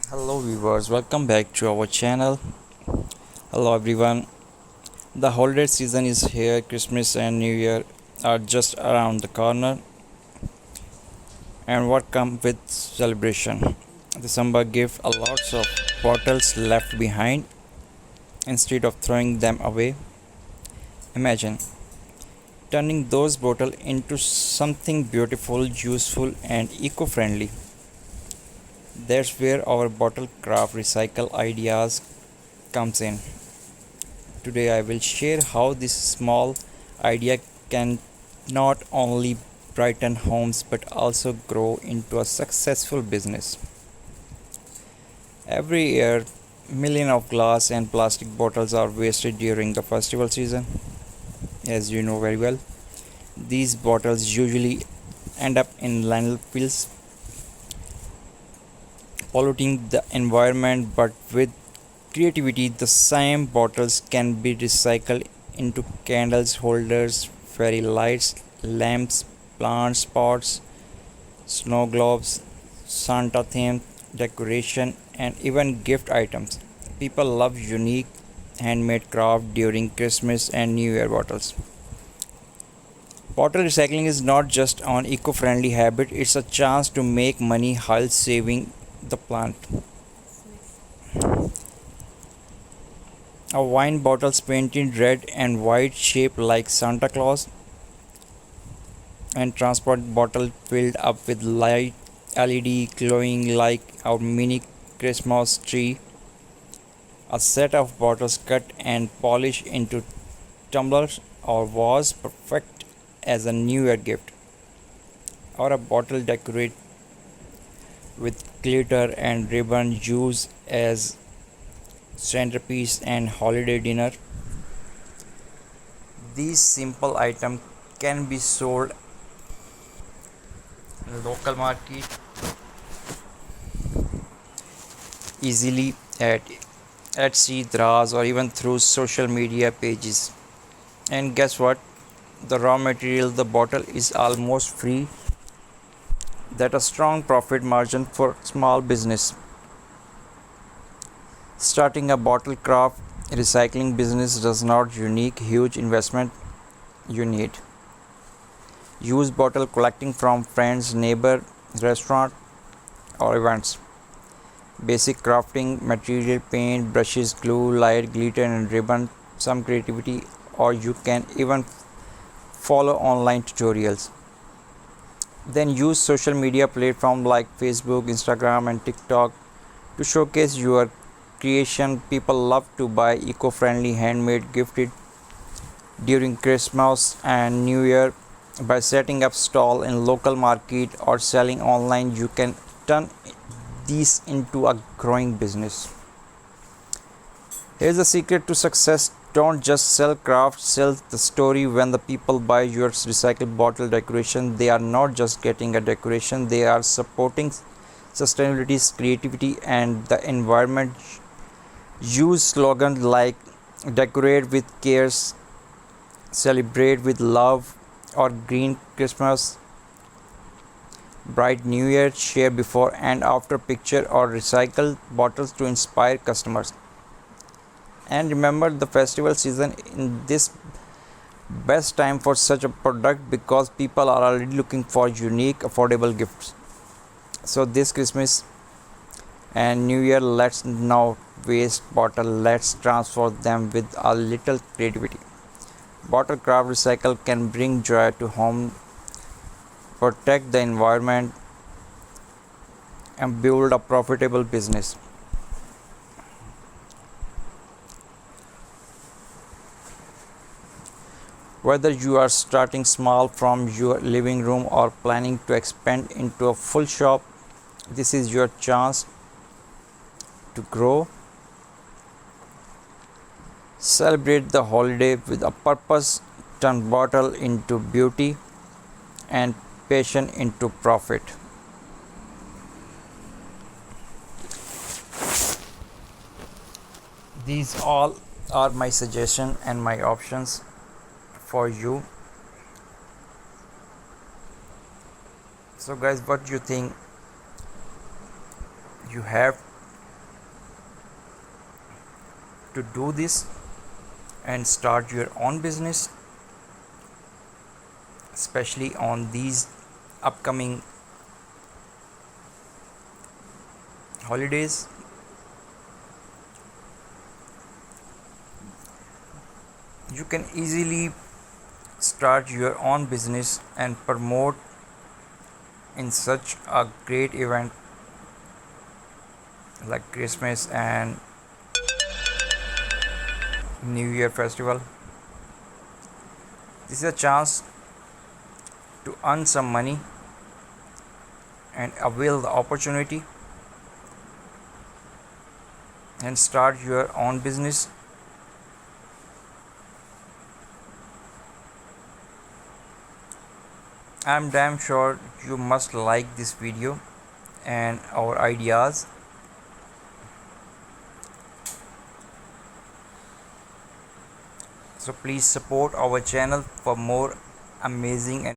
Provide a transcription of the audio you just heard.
Hello viewers, welcome back to our channel. Hello everyone. The holiday season is here. Christmas and New Year are just around the corner. And what comes with celebration? December gives a lots of bottles left behind instead of throwing them away. Imagine turning those bottles into something beautiful, useful and eco-friendly. That's where our bottle craft recycle ideas comes in. Today I will share how this small idea can not only brighten homes but also grow into a successful business. Every year, millions of glass and plastic bottles are wasted during the festival season. As you know very well, these bottles usually end up in landfills, polluting the environment, but with creativity, the same bottles can be recycled into candles holders, fairy lights, lamps, plant pots, snow globes, Santa themed decoration, and even gift items. People love unique handmade craft during Christmas and New Year bottles. Bottle recycling is not just an eco-friendly habit, it's a chance to make money while saving the planet. A wine bottle painted red and white shaped like Santa Claus, and transport bottle filled up with light LED glowing like our mini Christmas tree. A set of bottles cut and polished into tumblers or was perfect as a New Year gift. Or a bottle decorated with glitter and ribbon used as centerpiece and holiday dinner. These simple items can be sold in local market easily at Etsy, Draz, or even through social media pages. And guess what? The raw material, the bottle is almost free. That a strong profit margin for small business. Starting a bottle craft recycling business does not unique huge investment you need. Use bottle collecting from friends, neighbor, restaurant or events. Basic crafting material paint, brushes, glue, light, glitter and ribbon, some creativity, or you can even follow online tutorials. Then use social media platforms like Facebook, Instagram and TikTok to showcase your creation. People love to buy eco-friendly handmade gifted during Christmas and New Year. By setting up stall in local market or selling online, you can turn these into a growing business. Here's the secret to success. Don't just sell craft, sell the story. When the people buy your recycled bottle decoration, they are not just getting a decoration, they are supporting sustainability, creativity and the environment. Use slogans like decorate with cares, celebrate with love, or green Christmas, bright New Year. Share before and after picture or recycled bottles to inspire customers. And remember, the festival season in this best time for such a product because people are already looking for unique affordable gifts. So this Christmas and New Year, let's now waste bottle, let's transform them with a little creativity. Bottle craft recycle can bring joy to home, protect the environment and build a profitable business. Whether you are starting small from your living room or planning to expand into a full shop, this is your chance to grow. Celebrate the holiday with a purpose, turn bottle into beauty and passion into profit. These all are my suggestion and my options for you. So guys, what do you think? You have to do this and start your own business, especially on these upcoming holidays. You can easily start your own business and promote in such a great event like Christmas and New Year festival. This is a chance to earn some money and avail the opportunity and start your own business. I'm damn sure you must like this video and our ideas. So please support our channel for more amazing and